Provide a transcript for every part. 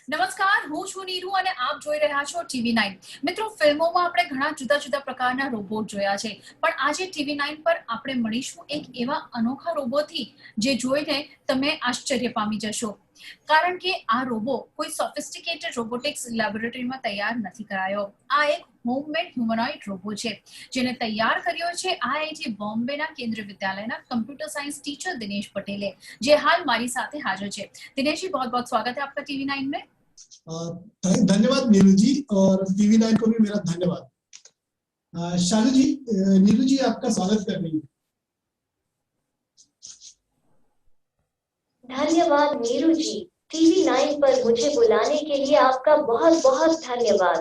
નમસ્કાર, હું છું નીરુ અને આપ જોઈ રહ્યા છો TV9. મિત્રો, ફિલ્મોમાં આપણે ઘણા જુદા જુદા પ્રકારના રોબોટ જોયા છે, પણ આજે TV9 પર આપણે મળીશું એક એવા અનોખા રોબોટથી જે જોઈને તમે આશ્ચર્ય પામી જશો. કારણ કે આ રોબો કોઈ સોફિસ્ટિકેટેડ રોબોટિક્સ લેબોરેટરીમાં તૈયાર નથી કરાયો. આ એક હોમમેડ હ્યુમનોઇડ રોબો છે જેને તૈયાર કર્યો છે IIT બોમ્બેના કેન્દ્રીય વિદ્યાલયના કમ્પ્યુટર સાયન્સ टीचर दिनेश पटेले, જે હાલ મારી સાથે हाजिर છે. दिनेश जी, बहुत बहुत स्वागत है आपका TV9 में. धन्यवाद नीरू जी, और TV9 को भी मेरा धन्यवाद. शालू जी, नीरू जी आपका स्वागत कर रही है. धन्यवाद नीरू जी, TV9 पर मुझे बुलाने के लिए आपका बहुत बहुत धन्यवाद.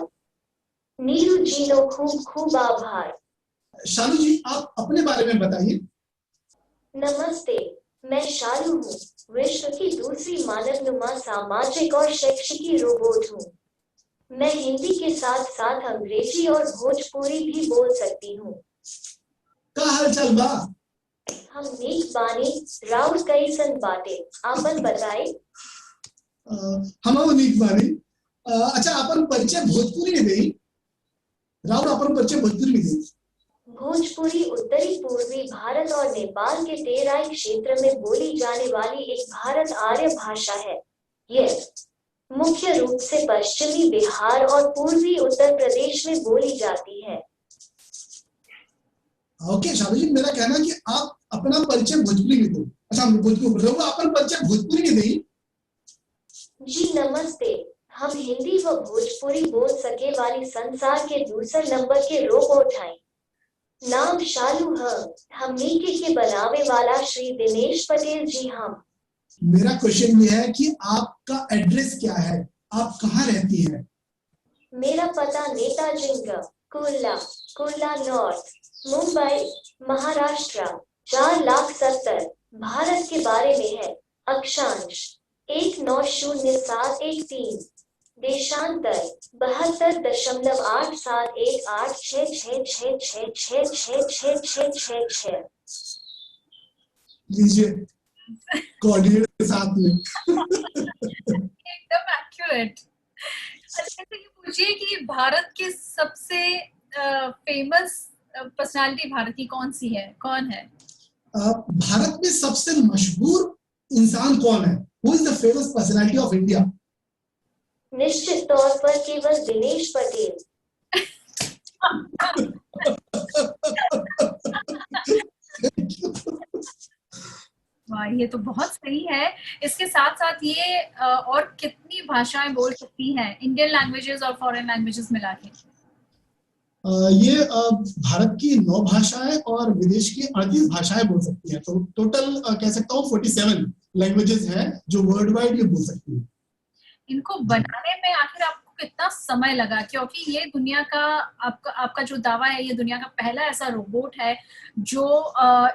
नीरू जी नो खूब खूब आभार. शालू जी, आप अपने बारे में बताइए. नमस्ते, मैं शालू हूँ. विश्व की दूसरी मानवनुमा सामाजिक और शैक्षिकी रोबोट हूँ. मैं हिंदी के साथ साथ अंग्रेजी और भोजपुरी भी बोल सकती हूँ. का हाल चाल बा? हम नीक बानी, राउत कैसन बाटे, आपन बताए. हम नीक बानी. अच्छा, अपन परिचय भोजपुरी में देई. राउत अपन परिचय भोजपुरी में देई. भोजपुरी उत्तरी पूर्वी भारत और नेपाल के तेराई क्षेत्र में बोली जाने वाली एक भारत आर्य भाषा है. यह मुख्य रूप से पश्चिमी बिहार और पूर्वी उत्तर प्रदेश में बोली जाती है. ओके शालू जी, मेरा कहना है कि आप अपना परिचय भोजपुरी में दो. अच्छा, हम भोजपुरी रहो, अपन परिचय भोजपुरी में देई. जी नमस्ते, हम हिंदी व भोजपुरी बोल सके वाली संसार के दूसरे नंबर के रोबोट हैं. नाम शालू है. हमने के बनावे वाला श्री दिनेश पटेल जी हम. मेरा क्वेश्चन ये है कि आपका एड्रेस क्या है, आप कहाँ रहती हैं? मेरा पता नेताजिंग, कुर्ला नॉर्थ, मुंबई, महाराष्ट्र 4,70,000 भारत के बारे में है. अक्षांश 190713. देशांतर 72.87186666666666. लीजिए कोऑर्डिनेट के साथ में. एकदम एक्यूरेट. अच्छा, तो ये पूछिए कि भारत के सबसे फेमस पर्सनालिटी भारत की कौन सी है, कौन है? भारत में सबसे मशहूर इंसान कौन है? Who is the famous personality of India? निश्चित तौर पर केवल दिनेश पटेल. वाह, ये तो बहुत सही है. इसके साथ साथ ये और कितनी भाषाएं बोल सकती हैं, इंडियन लैंग्वेजेस और फॉरेन लैंग्वेजेस मिला के? ये भारत की 9 भाषाएं और विदेश की 38 भाषाएं बोल सकती है. तो टोटल कह सकता हूँ 47 लैंग्वेजेस हैं जो वर्ल्ड वाइड ये बोल सकती है. इनको बनाने में आखिर आपको कितना समय लगा? क्योंकि ये दुनिया का आपका जो दावा है, ये दुनिया का पहला ऐसा रोबोट है जो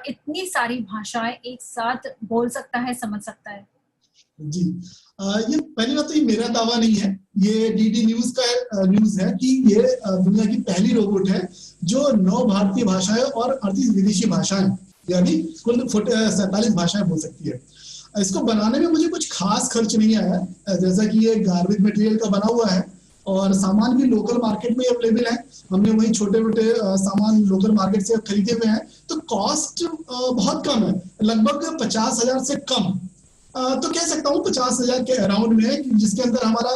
इतनी सारी भाषाएं एक साथ बोल सकता है, समझ सकता है. जी, ये पहली बात तो ये मेरा दावा नहीं है, ये डीडी न्यूज का न्यूज है कि ये दुनिया की पहली रोबोट है जो 9 भारतीय भाषाएं और 38 विदेशी भाषाएं यानी कुल 47 भाषाएं बोल सकती है. इसको बनाने में मुझे कुछ खास खर्च नहीं आया, जैसा कि ये गार्बेज मटेरियल का बना हुआ है और सामान भी लोकल मार्केट में अवेलेबल है. हमने वही छोटे मोटे सामान लोकल मार्केट से खरीदे हुए हैं. तो कॉस्ट बहुत कम है, लगभग 50,000 से कम. तो कह सकता हूँ 50,000 के अराउंड में है, जिसके अंदर हमारा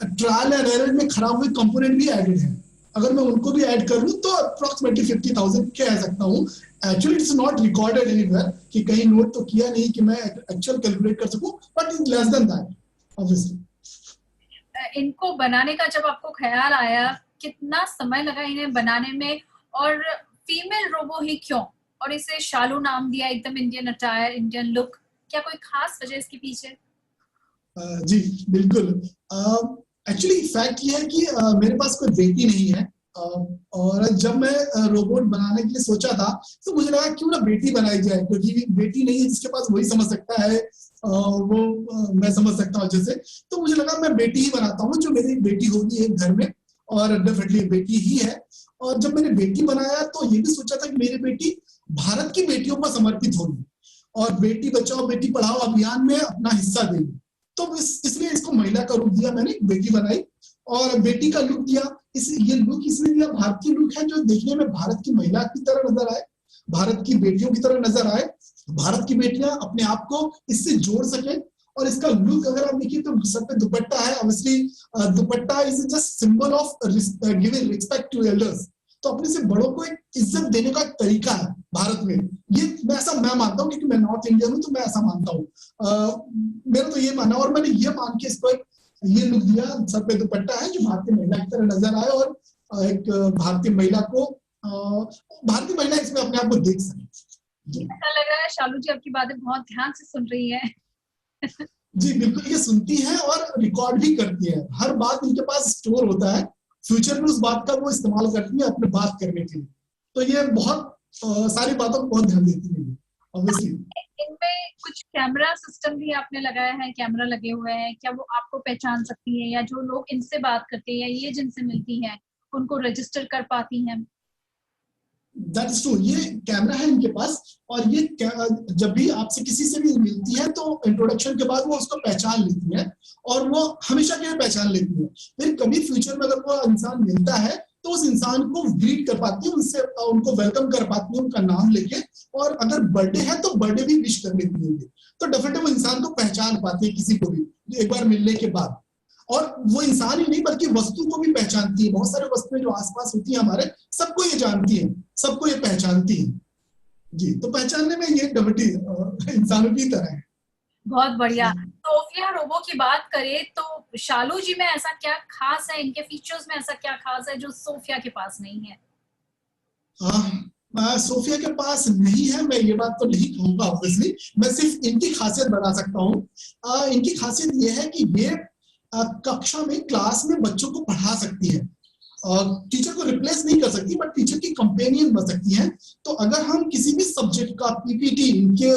ट्रायल एंड एरर में खराब हुए कंपोनेंट भी एडेड है. अगर मैं उनको भी ऐड कर लूं तो अप्रोक्सीमेटली 50,000 कह सकता हूँ. Actually it's not recorded anywhere कि कहीं नोट तो किया नहीं कि मैं एक्चुअल कैलकुलेट कर सकूं, but it's less than that obviously. इनको बनाने का जब आपको ख्याल आया, कितना समय लगा इन्हें बनाने में, और फीमेल रोबो ही क्यों, और इसे शालू नाम दिया, एकदम इंडियन अटायर, इंडियन लुक, क्या कोई खास वजह इसके पीछे? जी बिल्कुल. एक्चुअली फैक्ट ये है कि मेरे पास कोई बेटी नहीं है, और जब मैं रोबोट बनाने के लिए सोचा था तो मुझे लगा क्यों ना बेटी बनाई जाए, क्योंकि बेटी नहीं है जिसके पास वही समझ सकता है, वो मैं समझ सकता हूँ जैसे. तो मुझे लगा मैं बेटी ही बनाता हूँ, जो मेरी बेटी होगी एक घर में, और डेफिनेटली बेटी ही है. और जब मैंने बेटी बनाया तो ये भी सोचा था कि मेरी बेटी भारत की बेटियों पर समर्पित होगी और बेटी बचाओ बेटी पढ़ाओ अभियान में अपना हिस्सा देगी. तो इसलिए इसको महिला का रूप दिया मैंने, बेटी बनाई और बेटी का लुक दिया। ये लुक इसलिए दिया, भारतीय लुक है जो देखने में भारत की महिला की तरह नजर आए, भारत की बेटियों की तरह नजर आए, भारत की बेटियां अपने आप को इससे जोड़ सके। और इसका लुक अगर आप देखिए तो सर पे दुपट्टा है, obviously dupatta is just symbol of giving respect to elders, तो अपने से बड़ों को एक इज्जत देने का तरीका है भारत में। ये मैं मानता हूँ, क्योंकि मैं नॉर्थ इंडियन हूँ तो मैं ऐसा मानता हूँ। मेरा तो ये मानना, और मैंने ये मान के इसको ये लुक दिया, सर पे दुपट्टा है जो भारतीय महिला की तरह नजर आए और एक भारतीय महिला को भारतीय महिला इसमें अपने आप को देख सके। ऐसा लग रहा है शालू जी आपकी बातें बहुत ध्यान से सुन रही है। जी बिल्कुल, ये सुनती हैं और रिकॉर्ड भी करती हैं, हर बात इनके पास स्टोर होता है, फ्यूचर में उस बात का वो इस्तेमाल करती है अपने बात करने के लिए। तो ये बहुत सारी बातों को बहुत ध्यान देती है ऑब्वियसली। इनमें कुछ कैमरा सिस्टम भी आपने लगाया है, कैमरा लगे हुए हैं, क्या वो आपको पहचान सकती है, या जो लोग इनसे बात करते हैं या ये जिनसे मिलती हैं उनको रजिस्टर कर पाती हैं? That is true, ये कैमरा है इनके पास, और ये जब भी आपसे किसी से भी मिलती है तो इंट्रोडक्शन के बाद वो उसको पहचान लेती है, और वो हमेशा के लिए पहचान लेती है। फिर कभी फ्यूचर में अगर वो इंसान मिलता है तो उस इंसान को ग्रीट कर पाती है, उनसे उनको वेलकम कर पाती है उनका नाम लेके, और अगर बर्थडे है तो बर्थडे भी विश कर लेती है। तो डेफिनेटली वो इंसान को पहचान पाती है किसी को भी एक बार मिलने के बाद। और वो इंसान ही नहीं बल्कि वस्तु को भी पहचानती है, बहुत सारे वस्तुएं जो आसपास होती है हमारे, सबको ये जानती है, सबको ये पहचानती है। जी, तो पहचानने में ये डेफिनेटली इंसानों की तरह है। बहुत बढ़िया। सोफिया रोबो की बात करें तो शालू जी में ऐसा क्या खास है, इनके फीचर्स में ऐसा क्या खास है जो सोफिया के पास नहीं है? सोफिया के पास नहीं है, मैं ये बात तो नहीं कहूंगा ऑब्वियसली, मैं सिर्फ इनकी खासियत बता सकता हूँ। इनकी खासियत ये है कि ये कक्षा में, क्लास में बच्चों को पढ़ा सकती है, टीचर को रिप्लेस नहीं कर सकती बट टीचर की कंपेनियन बन सकती है। तो अगर हम किसी भी सब्जेक्ट का पीपीटी इनके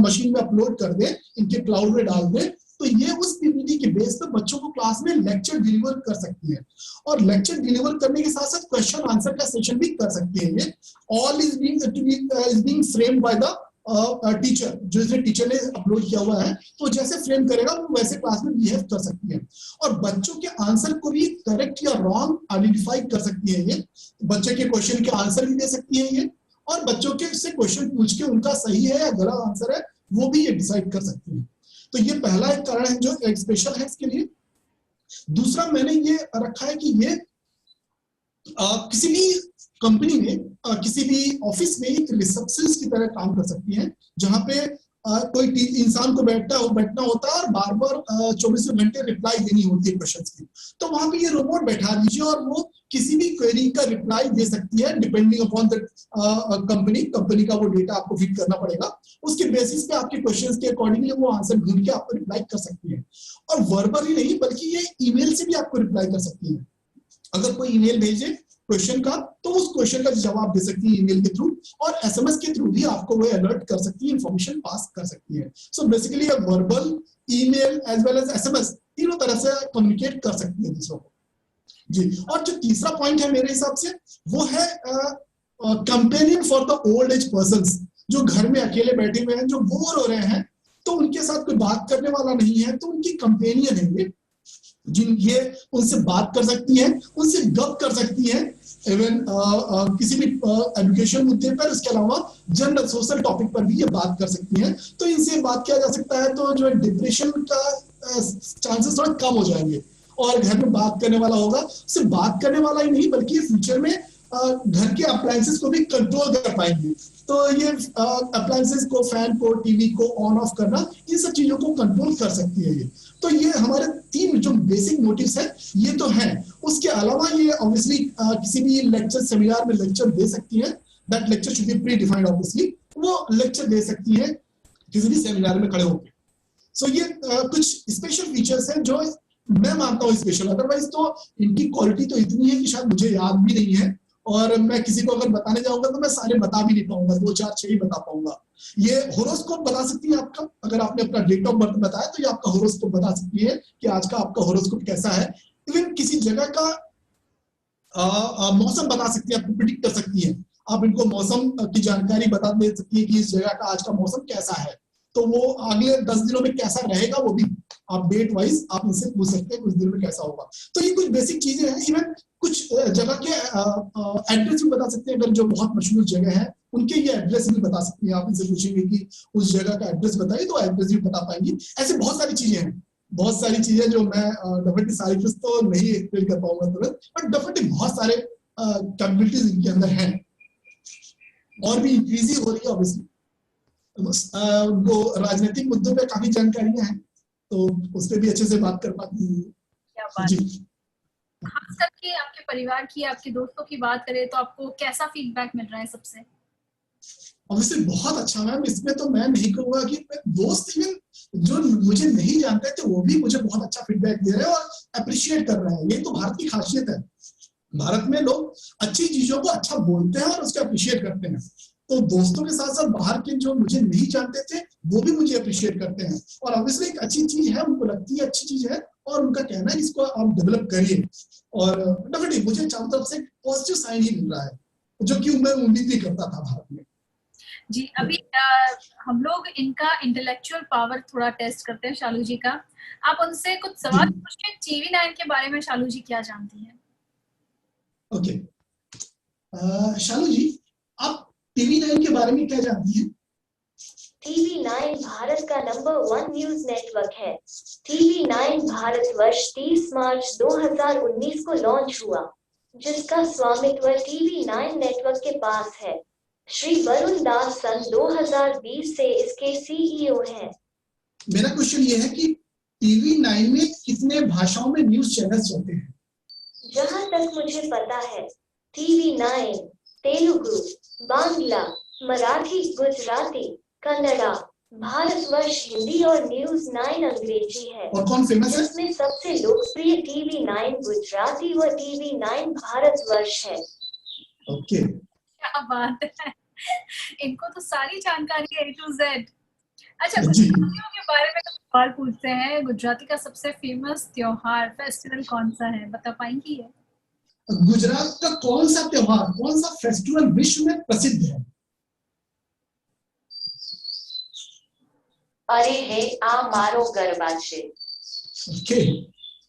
मशीन में अपलोड कर दें, इनके क्लाउड में डाल दें, तो ये उस पीपीटी के बेस पे बच्चों को क्लास में लेक्चर डिलीवर कर सकती है, और लेक्चर डिलीवर करने के साथ साथ क्वेश्चन आंसर का सेशन भी कर सकती है। ये all is being framed by the teacher, जो इसने टीचर ने अपलोड किया हुआ है, तो जैसे फ्रेम करेगा वो वैसे क्लास में बिहेव कर सकती है, और बच्चों के आंसर को भी करेक्ट या रॉन्ग आइडेंटिफाई कर सकती है। ये बच्चे के क्वेश्चन के आंसर भी दे सकती है ये, और बच्चों के से क्वेश्चन पूछ के उनका सही है या गलत आंसर है वो भी ये डिसाइड कर सकती है। तो ये पहला एक कारण है जो एक स्पेशल है इसके लिए। दूसरा मैंने ये रखा है कि ये किसी भी कंपनी में, किसी भी ऑफिस में एक रिसेप्शनिस्ट की तरह काम कर सकती है, जहां पे कोई इंसान को बैठना होता है और बार बार 24 घंटे रिप्लाई देनी होती है क्वेश्चंस की, तो वहां पे ये रोबोट बैठा दीजिए और वो किसी भी क्वेरी का रिप्लाई दे सकती है, डिपेंडिंग अपॉन द कंपनी का वो डेटा आपको फीड करना पड़ेगा, उसके बेसिस पे आपके क्वेश्चंस के अकॉर्डिंगली वो आंसर ढूंढ के आपको रिप्लाई कर सकती है। और वर्बल ही नहीं बल्कि ये ईमेल से भी आपको रिप्लाई कर सकती है। अगर कोई ईमेल भेजे क्वेश्चन का तो उस क्वेश्चन का जवाब दे सकती है ईमेल के थ्रू, और एसएमएस के थ्रू भी आपको वो अलर्ट कर सकती है, इंफॉर्मेशन पास कर सकती है। So basically verbal, email as well as SMS तीनों तरह से कम्युनिकेट कर सकती है दूसरों को। जी, और जो तीसरा पॉइंट है मेरे हिसाब से वो है companion for the old age persons, जो घर में अकेले बैठे हुए हैं, जो बोर हो रहे हैं, तो उनके साथ कोई बात करने वाला नहीं है, तो उनकी कंपेनियन है ये, जिन ये उनसे बात कर सकती है, उनसे गप कर सकती है, इवन किसी भी एजुकेशन मुद्दे पर, उसके अलावा जनरल सोशल टॉपिक पर भी ये बात कर सकती है। तो इनसे बात किया जा सकता है, तो जो डिप्रेशन का चांसेस थोड़ा कम हो जाएंगे, और घर में बात करने वाला होगा, सिर्फ बात करने वाला ही नहीं बल्कि फ्यूचर में घर के अप्लायंसेस को भी कंट्रोल कर पाएंगे। तो ये अप्लायंसेस को, फैन को, टीवी को ऑन ऑफ करना, इन सब चीजों को कंट्रोल कर सकती है ये। तो ये हमारे तीन जो बेसिक मोटिव्स है ये तो है। उसके अलावा ये ऑब्वियसली किसी भी लेक्चर सेमिनार में लेक्चर दे सकती है, that lecture should be pre defined obviously, वो लेक्चर दे सकती है किसी भी सेमिनार में खड़े होकर। सो ये कुछ स्पेशल फीचर्स हैं जो मैं मानता हूँ स्पेशल, अदरवाइज तो इनकी क्वालिटी तो इतनी है कि शायद मुझे याद भी नहीं है, और मैं किसी को अगर बताने जाऊंगा तो मैं सारे बता भी नहीं पाऊंगा, 2 4 6 ही बता पाऊंगा। ये होरोस्कोप बता सकती है आपका, अगर आपने अपना डेट ऑफ बर्थ बताया तो ये आपका होरोस्कोप बता सकती है कि आज का आपका होरोस्कोप कैसा है। इवन किसी जगह का मौसम बता सकती है, आपको प्रिडिक्ट कर सकती है, आप इनको मौसम की जानकारी बता दे सकती है कि इस जगह का आज का मौसम कैसा है, तो वो अगले 10 दिनों में कैसा रहेगा वो भी आप डेट वाइज आप इनसे पूछ सकते हैं कुछ दिन में कैसा होगा। तो ये कुछ बेसिक चीजें हैं। इवन कुछ जगह के एड्रेस भी बता सकते हैं, अगर जो बहुत मशहूर जगह है उनके ये एड्रेस भी बता सकते हैं। आप इनसे पूछेंगे कि उस जगह का एड्रेस बताइए तो एड्रेस भी बता पाएंगे। ऐसे बहुत सारी चीजें हैं, बहुत सारी चीजें जो मैं डेफिनेटली सारी कुछ तो नहीं एक्सप्लेन कर पाऊंगा तुरंत, बट डेफिनेटली बहुत सारे कैपेबिलिटीज इनके अंदर हैं और भी इंक्रीज हो रही है ऑब्वियसली। वो राजनीतिक मुद्दों पे काफी जानकारियां हैं तो उस पर भी अच्छे से बात कर पाती हैं। क्या बात जी। खास करके आपके परिवार की, आपके दोस्तों की बात करें तो आपको कैसा फीडबैक मिल रहा है सबसे? ऑब्वियसली बहुत अच्छा मैम। इसमें तो मैं नहीं कहूंगा कि दोस्त इवन जो मुझे नहीं जानते थे वो भी मुझे बहुत अच्छा फीडबैक दे रहे हैं और अप्रिशिएट कर रहे हैं। ये तो भारत की खासियत है, भारत में लोग अच्छी चीजों को अच्छा बोलते हैं और उसको अप्रिशिएट करते हैं। तो दोस्तों के साथ साथ बाहर के जो मुझे नहीं जानते थे वो भी मुझे अप्रिशिएट करते हैं और ऑब्वियसली एक अच्छी चीज है, उनको लगती है अच्छी चीज है और उनका कहना है इसको आप डेवलप करिए। और डेफिनेटली मुझे चारों तरफ से पॉजिटिव साइन ही मिल रहा है जो कि मैं उम्मीद नहीं करता था भारत में। जी, अभी हम लोग इनका इंटेलेक्चुअल पावर थोड़ा टेस्ट करते हैं शालू जी का। आप उनसे कुछ सवाल पूछिए TV9 के बारे में। शालू जी क्या जानती हैं? ओके, शालू जी आप TV9 के बारे में क्या जानती हैं? TV9 भारत का नंबर 1 न्यूज नेटवर्क है। TV9 भारतवर्ष 30 मार्च 2019 को लॉन्च हुआ, जिसका स्वामित्व TV9 नेटवर्क के पास है। श्री वरुण दास सन 2020 से इसके CEO हैं। मेरा क्वेश्चन ये है कि TV9 में कितने भाषाओं में न्यूज चैनल्स चलते हैं? जहां तक मुझे पता है TV9 तेलुगु, बांग्ला, मराठी, गुजराती, कन्नड़ा, भारतवर्ष हिंदी और न्यूज 9 अंग्रेजी है। और कौन फेमस है? इसमें सबसे लोकप्रिय TV9 गुजराती व TV9 भारतवर्ष है। ओके, क्या बात है, इनको तो सारी जानकारी है A to Z। अच्छा, जी। गुजरातियों के बारे में सवाल पूछते हैं। गुजराती का सबसे फेमस त्योहार फेस्टिवल कौन सा है, बता पाएंगी? है गुजरात का कौन सा त्योहार, कौन सा फेस्टिवल विश्व में प्रसिद्ध है? अरे है आ मारो गरबा छे। ओके,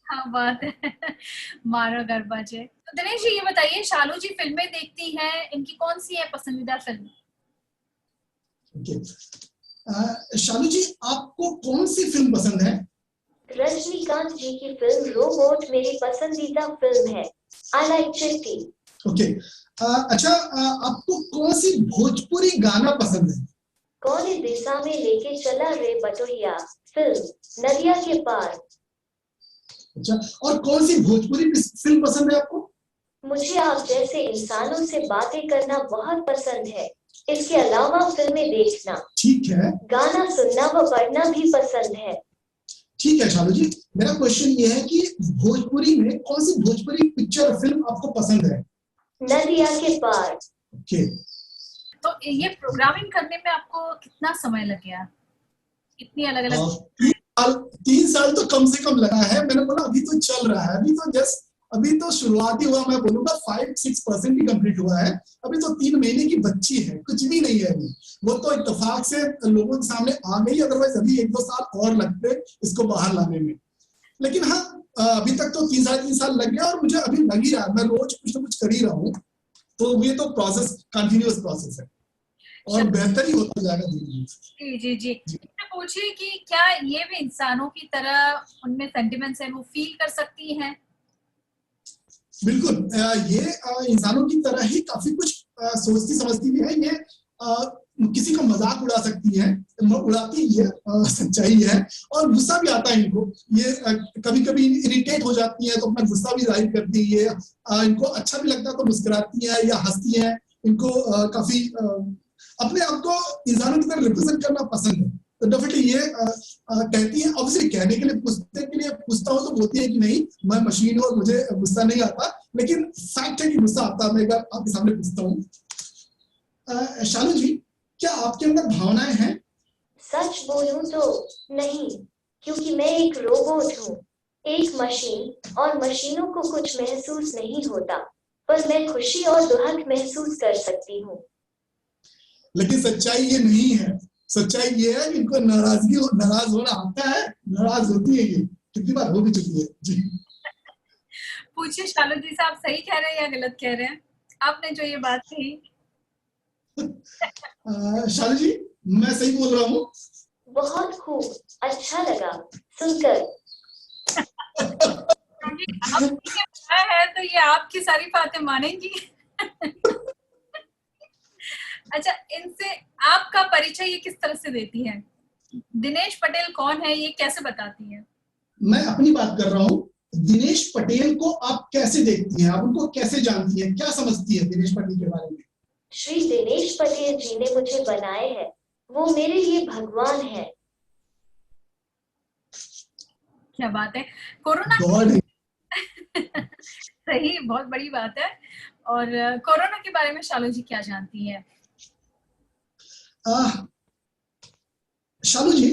हाँ बात है, मारो गरबा जे। तो दिनेश जी ये बताइए, शालू जी फिल्में देखती हैं, इनकी कौन सी है पसंदीदा फिल्म? ओके, शालू जी आपको कौन सी फिल्म पसंद है? रजनीकांत जी की फिल्म रोबोट मेरी पसंदीदा फिल्म है। आई लाइक चिट्टी। ओके, अच्छा, आपको कौन सी भोजपुरी गाना पसंद है? कौन दिशा में लेके चला रे बटोहिया फिल्म नदिया के पार। अच्छा, और कौन सी भोजपुरी फिल्म पसंद है आपको? मुझे आप जैसे इंसानों से बातें करना बहुत पसंद है। इसके अलावा फिल्में देखना, ठीक है, गाना सुनना व पढ़ना भी पसंद है। ठीक है शालू जी, मेरा क्वेश्चन ये है कि भोजपुरी में कौन सी भोजपुरी पिक्चर फिल्म आपको पसंद है? नदिया के पार। ओके, तो ये प्रोग्रामिंग करने में आपको कितना समय लग गया? इतनी अलग अलग 3 साल तो कम से कम लगा है। मैंने बोला अभी तो चल रहा है, अभी तो शुरुआत ही हुआ। मैं बोलूंगा 5-6% ही कंप्लीट हुआ है। अभी तो 3 महीने की बच्ची है, कुछ भी नहीं है अभी। वो तो इत्तेफाक से लोगों के सामने आ गई, अदरवाइज अभी 1-2 साल और लगते इसको बाहर लाने में। लेकिन हाँ, अभी तक तो 3-3.5 साल लग गया और मुझे अभी लग ही रहा है, मैं रोज कुछ ना कुछ कर ही रहा हूँ। तो ये तो प्रोसेस कंटिन्यूअस प्रोसेस है और बेहतर ही होता जाएगा धीरे धीरे। जी। पूछिए कि क्या ये भी इंसानों की तरह उनमें सेंटिमेंट्स है, वो फील कर सकती हैं? बिल्कुल, ये इंसानों की तरह ही काफी कुछ सोचती समझती भी है। ये किसी का मजाक उड़ा सकती है, उड़ाती है, सच्चाई है। और गुस्सा भी आता है इनको। ये कभी कभी इरिटेट हो जाती है तो अपना गुस्सा भी जाहिर करती है। इनको अच्छा भी लगता है तो मुस्कुराती है या हंसती है। इनको काफी अपने आप को इंसानों की तरह रिप्रेजेंट करना पसंद है। तो डेफिनेटली ये कहती है, ऑब्वियसली कहने के लिए पूछता हूँ तो बोलती है कि नहीं मैं मशीन हूँ और मुझे गुस्सा नहीं आता, लेकिन फैक्ट है कि गुस्सा आता है। मैं एक बार आपके सामने पूछता हूँ, शालू जी क्या आपके अंदर भावनाएं हैं? सच बोलूं तो नहीं, क्योंकि मैं एक रोबोट हूँ, एक मशीन, और मशीनों को कुछ महसूस नहीं होता, पर मैं खुशी और दुख महसूस कर सकती हूँ। लेकिन सच्चाई ये नहीं है। सच्चाई ये है कि इनको नाराज होना आता है, नाराज होती है, ये कितनी बार हो भी चुकी है जी। पूछिए शालू जी से, आप सही कह रहे हैं या गलत कह रहे हैं आपने जो ये बात कही? शालू जी, मैं सही बोल रहा हूँ? बहुत खूब, अच्छा लगा सुनकर। है तो ये आपकी सारी बातें मानेंगी। अच्छा, इनसे आपका परिचय ये किस तरह से देती है? दिनेश पटेल कौन है, ये कैसे बताती है? मैं अपनी बात कर रहा हूँ। दिनेश पटेल को आप कैसे देखती हैं, आप उनको कैसे जानती हैं, क्या समझती है दिनेश पटेल के बारे में? श्री दिनेश पटेल जी ने मुझे बनाए हैं, वो मेरे लिए भगवान है। क्या बात है, कोरोना गॉड। सही, बहुत बड़ी बात है। और कोरोना के बारे में शालू जी क्या जानती है? शालू जी,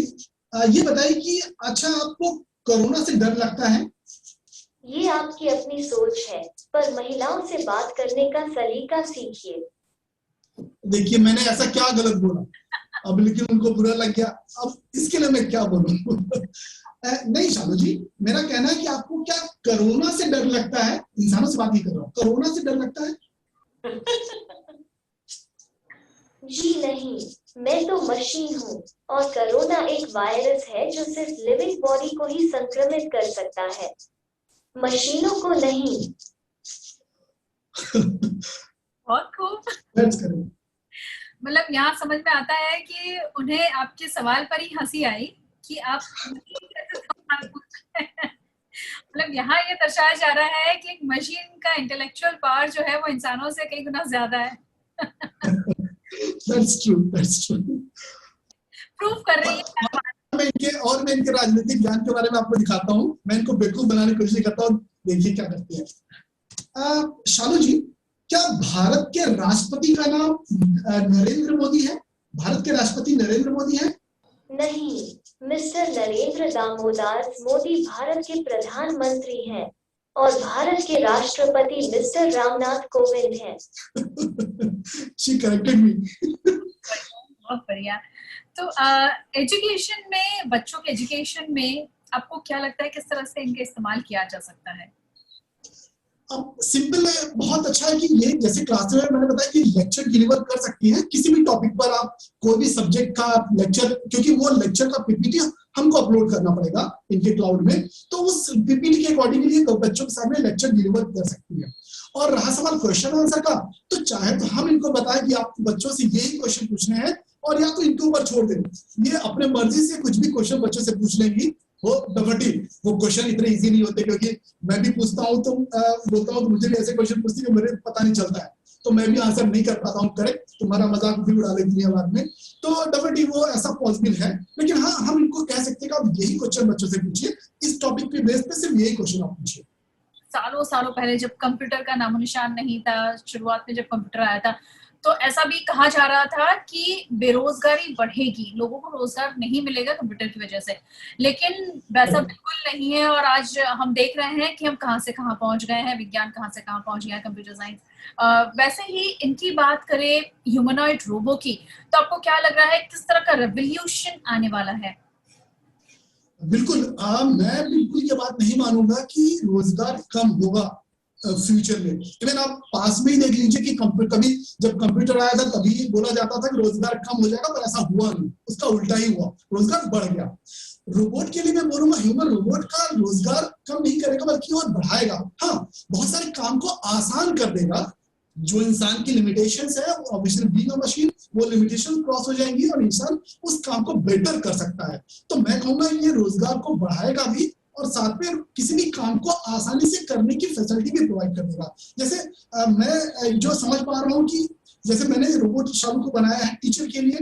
ये बताइए कि अच्छा आपको कोरोना से डर लगता है? ये आपकी अपनी सोच है, पर महिलाओं से बात करने का सलीका सीखिए। देखिए, मैंने ऐसा क्या गलत बोला अब, लेकिन उनको बुरा लग गया, अब इसके लिए मैं क्या बोलूं? नहीं शालू जी, मेरा कहना है कि आपको क्या कोरोना से डर लगता है? इंसानों से बात नहीं कर रहा हूँ, कोरोना से डर लगता है? जी नहीं, मैं तो मशीन हूँ और कोरोना एक वायरस है जो सिर्फ लिविंग बॉडी को ही संक्रमित कर सकता है, मशीनों को नहीं। बहुत खूब। मतलब यहाँ समझ में आता है कि उन्हें आपके सवाल पर ही हंसी आई कि आप मतलब यहाँ ये दर्शाया जा रहा है कि एक मशीन का इंटेलेक्चुअल पावर जो है वो इंसानों से कई गुना ज्यादा है। That's true, that's true. Prove कर रही है। मैं इनके राजनीतिक ज्ञान के बारे में आपको दिखाता हूँ, मैं इनको बेवकूफ बनाने की कोशिश करता हूँ, देखिए क्या करते हैं। शालू जी, क्या भारत के राष्ट्रपति का नाम नरेंद्र मोदी है? भारत के राष्ट्रपति नरेंद्र मोदी हैं? नहीं, मिस्टर नरेंद्र दामोदर मोदी भारत के प्रधानमंत्री हैं और भारत के राष्ट्रपति मिस्टर रामनाथ कोविंद हैं। She corrected me. बहुत बढ़िया। तो एजुकेशन में, बच्चों के एजुकेशन में आपको क्या लगता है किस तरह से इनका इस्तेमाल किया जा सकता है? अब सिंपल है, बहुत अच्छा है कि ये जैसे क्लास में मैंने बताया कि लेक्चर डिलीवर कर सकती है किसी भी टॉपिक पर, आप कोई भी सब्जेक्ट का लेक्चर, क्योंकि वो लेक्चर का पीपीटी हमको अपलोड करना पड़ेगा इनके क्लाउड में, तो उस पीपीटी के अकॉर्डिंगली बच्चों के सामने लेक्चर डिलीवर कर सकती है। और रहा सवाल क्वेश्चन आंसर का, तो चाहे तो हम इनको बताएं कि आप बच्चों से यही क्वेश्चन पूछने हैं, और या तो इनके ऊपर छोड़ दें, ये अपने मर्जी से कुछ भी क्वेश्चन बच्चों से पूछ लेंगी। वो डबटी, वो क्वेश्चन इतने इजी नहीं होते, क्योंकि मैं भी पूछता हूँ तो बोलता हूँ तो मुझे भी ऐसे क्वेश्चन पूछती है मेरे पता नहीं चलता है, तो मैं भी आंसर नहीं कर पाता हूँ करेक्ट, तुम्हारा मजाक भी उड़ा लेती है बाद में, तो डबटी वो ऐसा पॉसिबल है। लेकिन हाँ, हम इनको कह सकते हैं कि आप यही क्वेश्चन बच्चों से पूछिए, इस टॉपिक के बेस पे सिर्फ यही क्वेश्चन आप पूछिए। सालों सालों पहले जब कंप्यूटर का नामो निशान नहीं था, शुरुआत में जब कंप्यूटर आया था, तो ऐसा भी कहा जा रहा था कि बेरोजगारी बढ़ेगी, लोगों को रोजगार नहीं मिलेगा कंप्यूटर की वजह से, लेकिन वैसा बिल्कुल नहीं है। और आज हम देख रहे हैं कि हम कहां से कहां पहुंच गए हैं, विज्ञान कहां से कहां पहुंच गया है, कंप्यूटर साइंस। वैसे ही इनकी बात करें ह्यूमनॉइड रोबो की, तो आपको क्या लग रहा है किस तरह का रेवोल्यूशन आने वाला है? बिल्कुल, मैं बिल्कुल ये बात नहीं मानूंगा कि रोजगार कम होगा फ्यूचर में। इवन आप पास में ही देख लीजिए कि कभी जब कंप्यूटर आया था तभी बोला जाता था कि रोजगार कम हो जाएगा, पर ऐसा हुआ नहीं, उसका उल्टा ही हुआ, रोजगार बढ़ गया। रोबोट के लिए मैं बोलूंगा, ह्यूमन रोबोट का रोजगार कम नहीं करेगा बल्कि और बढ़ाएगा। हाँ, बहुत सारे काम को आसान कर देगा, जो इंसान की लिमिटेशंस है, ऑब्वियसली बीइंग अ मशीन, वो लिमिटेशन क्रॉस हो जाएंगी और इंसान उस काम को बेटर कर सकता है। तो मैं कहूंगा ये रोजगार को बढ़ाएगा भी, और साथ में किसी भी काम को आसानी से करने की फैसिलिटी भी प्रोवाइड कर देगा। जैसे मैं जो समझ पा रहा हूँ कि जैसे मैंने रोबोट शालू को बनाया है टीचर के लिए,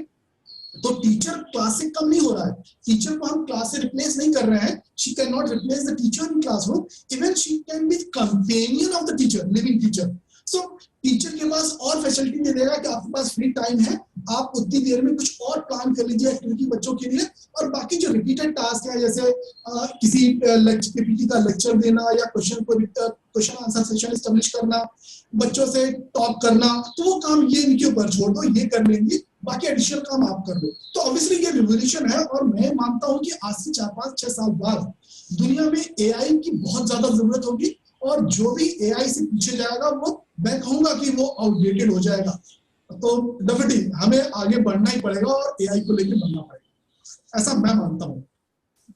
तो टीचर क्लास से कम नहीं हो रहा है, टीचर को हम क्लास से रिप्लेस नहीं कर रहे हैं। She can not replace the teacher in classroom, even she can be companion of the teacher, living teacher. So teacher के पास और फैसिलिटी दे देगा कि आपके पास फ्री टाइम है, आप उतनी देर में कुछ और प्लान कर लीजिए एक्टिविटी बच्चों के लिए, और बाकी जो रिपीटेड टास्क है, जैसे किसी पीपीटी का लेक्चर देना या क्वेश्चन आंसर सेशन एस्टेब्लिश करना, बच्चों से टॉक करना, तो वो काम ये इनके ऊपर छोड़ दो, ये कर लेंगी बाकी एडिशनल काम आप कर लो। तो ऑब्वियसली ये रिवोल्यूशन है और मैं मानता हूं कि आज से 4-5-6 साल बाद दुनिया में एआई की बहुत ज्यादा जरूरत होगी और जो भी एआई से पीछे जाएगा वो मैं कहूंगा कि वो आउटडेटेड हो जाएगा। तो डेफिनेटली हमें आगे बढ़ना ही पड़ेगा और एआई को लेकर बढ़ना पड़ेगा, ऐसा मैं मानता हूँ।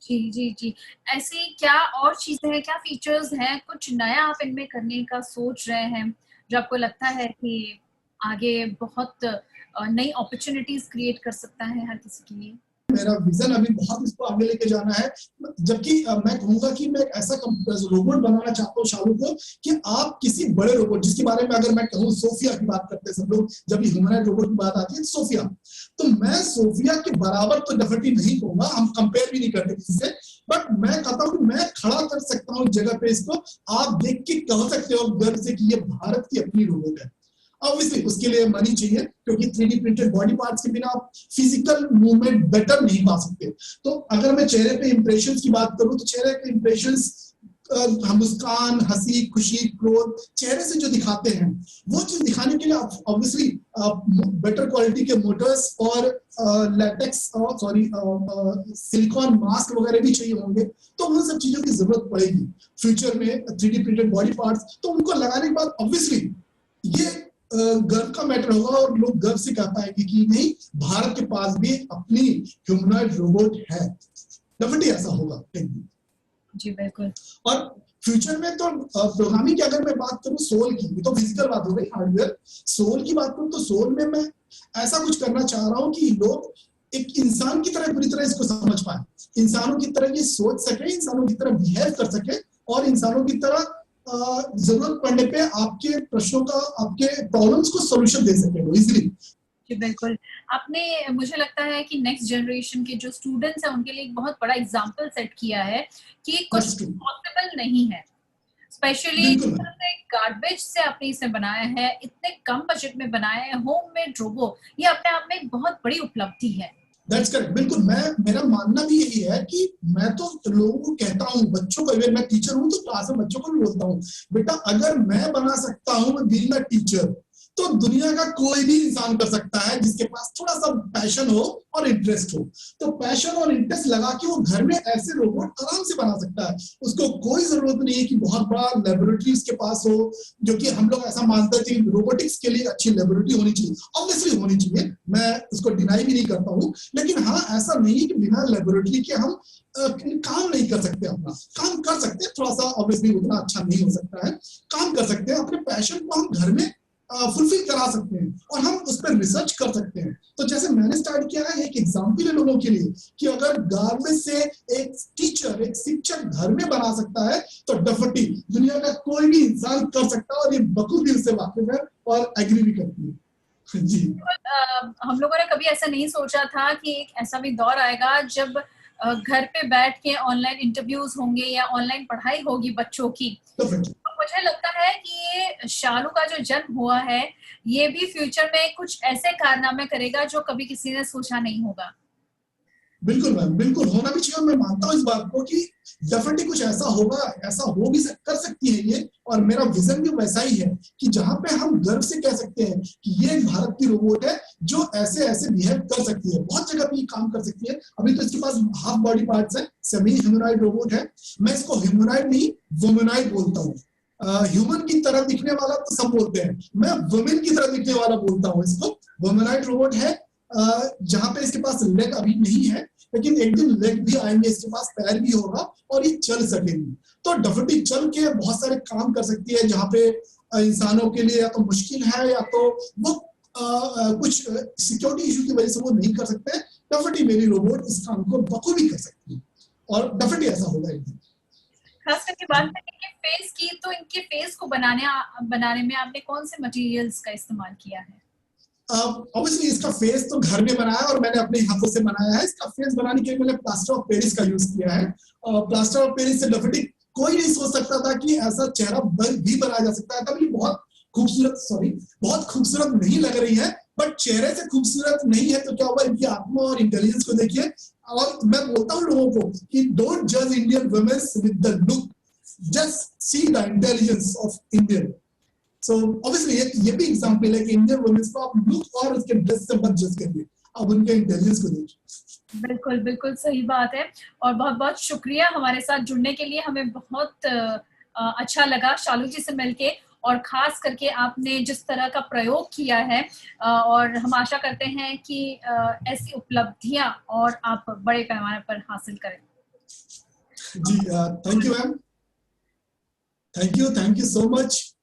जी जी जी। ऐसी क्या और चीजें हैं, क्या फीचर्स हैं, कुछ नया आप इनमें करने का सोच रहे हैं जो आपको लगता है कि आगे बहुत नई अपॉर्चुनिटीज क्रिएट कर सकता है हर किसी के लिए? मेरा विजन अभी बहुत इसको आगे लेके जाना है, जबकि मैं कहूंगा कि मैं एक ऐसा रोबोट बनाना चाहता हूँ शालू को कि आप किसी बड़े रोबोट, जिसके बारे में अगर मैं कहूँ सोफिया की बात करते हैं सब लोग, जब भी ह्यूमनॉइड रोबोट की बात आती है सोफिया, तो मैं सोफिया के बराबर तो डेफिनेटली नहीं कहूंगा, हम कंपेयर भी नहीं करते किसी से, बट मैं कहता हूँ कि मैं खड़ा कर सकता हूँ जगह पे इसको, आप देख के कह सकते हो गर्व से कि ये भारत की अपनी रोबोट है। ऑब्वियसली उसके लिए मनी चाहिए, क्योंकि 3D प्रिंटेड बॉडी पार्ट्स के बिना आप फिजिकल मूवमेंट बेटर नहीं पा सकते। तो अगर मैं चेहरे पे इंप्रेशंस की बात करूं तो चेहरे के इंप्रेशंस, मुस्कान, हंसी, खुशी, क्रोध, चेहरे से जो दिखाते हैं वो चीज दिखाने के लिए ऑब्वियसली बेटर क्वालिटी के मोटर्स और लैटेक्स और सिलिकॉन मास्क वगैरह भी चाहिए होंगे। तो उन सब चीजों की जरूरत पड़ेगी फ्यूचर में 3D प्रिंटेड बॉडी पार्ट्स। तो उनको लगाने के बाद ऑब्वियसली ये गर्व का मैटर होगा और लोग गर्व से कह पाएंगे कि नहीं, भारत के पास भी अपनी ह्यूमनॉइड रोबोट है। डेफिनेटली ऐसा होगा। जी बिल्कुल। और फ्यूचर में तो प्रोग्रामिंग की अगर मैं बात करूं, सोल की, तो फिजिकल बात हो गई, हार्डवेयर। सोल की बात करूं तो सोल में मैं ऐसा कुछ करना चाह रहा हूं कि लोग एक इंसान की तरह पूरी तरह इसको समझ पाए, इंसानों की तरह ये सोच सके, इंसानों की तरह बिहेव कर सके और इंसानों की तरह जरूरत पड़ने पे आपके प्रश्नों का, आपके प्रॉब्लम्स को सॉल्यूशन दे सके वो इजीली। जी बिल्कुल। आपने, मुझे लगता है कि नेक्स्ट जनरेशन के जो स्टूडेंट्स हैं उनके लिए एक बहुत बड़ा एग्जांपल सेट किया है कि कुछ पॉसिबल नहीं है, स्पेशली गार्बेज से आपने इसे बनाया है, इतने कम बजट में बनाया है, होममेड रोबो, ये अपने आप में एक बहुत बड़ी उपलब्धि है। That's correct, बिल्कुल। मेरा मानना भी यही है कि मैं तो लोगों को कहता हूँ, बच्चों को, मैं टीचर हूँ तो क्लास में बच्चों को भी बोलता हूँ, बेटा अगर मैं बना सकता हूँ बीइंग अ टीचर, तो दुनिया का कोई भी इंसान कर सकता है जिसके पास थोड़ा सा पैशन हो और इंटरेस्ट हो। तो पैशन और इंटरेस्ट लगा के वो घर में ऐसे रोबोट आराम से बना सकता है। उसको कोई जरूरत नहीं है कि बहुत बड़ा लेबोरेटरी उसके पास हो, जो कि हम लोग ऐसा मानते हैं कि रोबोटिक्स के लिए अच्छी लेबोरेटरी होनी चाहिए। ऑब्वियसली होनी चाहिए, मैं इसको डिनाई भी नहीं करता हूँ, लेकिन हाँ ऐसा नहीं है कि बिना लेबोरेटरी के हम काम नहीं कर सकते। अपना काम कर सकते हैं, थोड़ा सा ऑब्वियसली उतना अच्छा नहीं हो सकता है, काम कर सकते हैं। अपने पैशन को हम घर में फुलफिल करा सकते हैं और हम उस पर रिसर्च कर सकते हैं। तो जैसे मैंने स्टार्ट किया है, एक एग्जाम्पल है लोगों के लिए कि अगर गार्बेज से एक टीचर, एक शिक्षक घर में बना सकता है तो डेफिनेटली दुनिया का कोई भी इंसान कर सकता है। और ये बखूबी उससे वाकिफ है और एग्री भी करती है। जी। हम लोगों ने कभी ऐसा नहीं सोचा था कि एक ऐसा भी दौर आएगा जब घर पे बैठ के ऑनलाइन इंटरव्यूज होंगे या ऑनलाइन पढ़ाई होगी बच्चों की। तो मुझे लगता है कि ये शालू का जो जन्म हुआ है ये भी फ्यूचर में कुछ ऐसे कारनामे करेगा जो कभी किसी ने सोचा नहीं होगा। बिल्कुल मैम, बिल्कुल होना भी चाहिए। मैं मानता हूँ इस बात को कि डेफिनेटली कुछ ऐसा होगा, ऐसा हो भी कर सकती है ये। और मेरा विजन भी वैसा ही है कि जहां पे हम गर्व से कह सकते हैं कि ये भारत की रोबोट है जो ऐसे ऐसे बिहेव कर सकती है, बहुत जगह पे ये काम कर सकती है। अभी तो इसके पास हाफ बॉडी पार्ट्स है, सेमी ह्यूमनॉइड रोबोट है। मैं इसको ह्यूमनॉइड नहीं वुमनॉइड बोलता हूँ। ह्यूमन की तरह दिखने वाला तो सब बोलते हैं, मैं वुमेन की तरह दिखने वाला बोलता हूँ इसको। वुमनॉइड रोबोट है जहां पे इसके पास लेग अभी नहीं है, लेकिन एक दिन लेग भी आएंगे, इसके पास पैर भी होगा और ये चल सकेगी। तो डेफिनेटली चल के बहुत सारे काम कर सकती है जहाँ पे इंसानों के लिए या तो मुश्किल है या तो वो कुछ सिक्योरिटी इशू की वजह से वो नहीं कर सकते। डेफिनेटली मेरी रोबोट इस काम को बखूबी कर सकती है और डेफिनेटली ऐसा होगा एक दिन। खास करके बात करें इनके फेस की, तो इनके फेस को बनाने में आपने कौन से मटेरियल्स का इस्तेमाल किया है? ऑब्वियसली इसका फेस तो घर में बनाया और मैंने अपने हाथों से बनाया है। इसका फेस बनाने के लिए मैंने प्लास्टर ऑफ पेरिस का यूज किया है। प्लास्टर ऑफ पेरिस से डेफिनेटली कोई नहीं सोच सकता था कि ऐसा चेहरा भी बनाया जा सकता है। तभी बहुत खूबसूरत नहीं लग रही है, बट चेहरे से खूबसूरत नहीं है तो क्या होगा, इनकी आत्मा और इंटेलिजेंस को देखिए। और मैं बोलता हूँ लोगों को कि डोंट जज Indian women with the look, just see the intelligence of Indian. So obviously ये भी एग्जांपल है कि इंडियन वुमेन्स को आप लुक और उसके ड्रेस से मत जज करिए, आप उनके इंटेलिजेंस को देखिए। बिल्कुल बिल्कुल सही बात है। और बहुत बहुत शुक्रिया हमारे साथ जुड़ने के लिए, हमें बहुत अच्छा लगा शालू जी से मिलके, और खास करके आपने जिस तरह का प्रयोग किया है, और हम आशा करते हैं कि ऐसी उपलब्धियां और आप बड़े पैमाने पर हासिल करें। जी thank you ma'am, thank you so much.